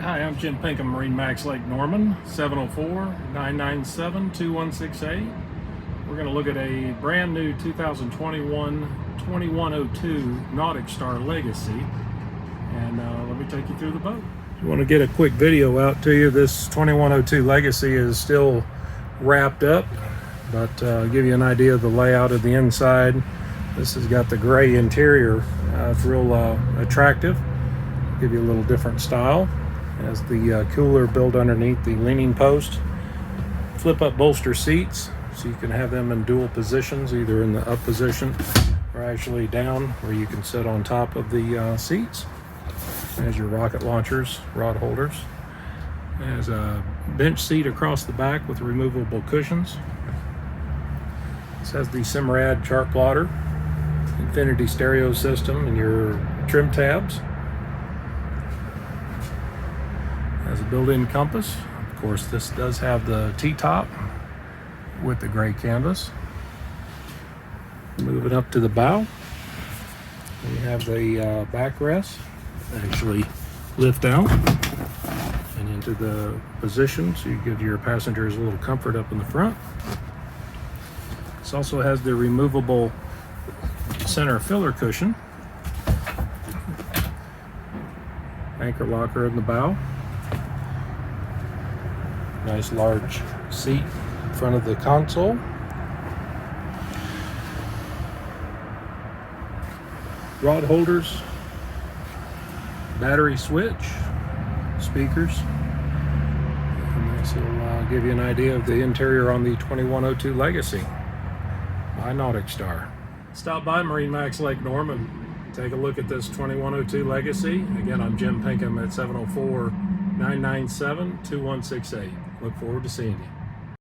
Hi, I'm Jim Pinkham, MarineMax Lake Norman, 704-997-2168. We're going to look at a brand new 2021 2102 NauticStar Legacy, and let me take you through the boat. If you want to get a quick video out to you, this 2102 Legacy is still wrapped up, but give you an idea of the layout of the inside. This has got the gray interior. It's real attractive. Give you a little different style. Has the cooler built underneath the leaning post. Flip up bolster seats, so you can have them in dual positions, either in the up position or actually down, where you can sit on top of the seats. There's your rocket launchers, rod holders. There's a bench seat across the back with removable cushions. This has the Simrad chart plotter, infinity stereo system, and your trim tabs. Has a built-in compass. Of course, this does have the T-top with the gray canvas. Moving up to the bow, we have the backrest that actually lift out and into the position, so you give your passengers a little comfort up in the front. This also has the removable center filler cushion, anchor locker in the bow. Nice large seat in front of the console. Rod holders, battery switch, speakers. And this will give you an idea of the interior on the 2102 Legacy by NauticStar. Stop by MarineMax Lake Norman. Take a look at this 2102 Legacy. Again, I'm Jim Pinkham at 704-997-2168. Look forward to seeing you.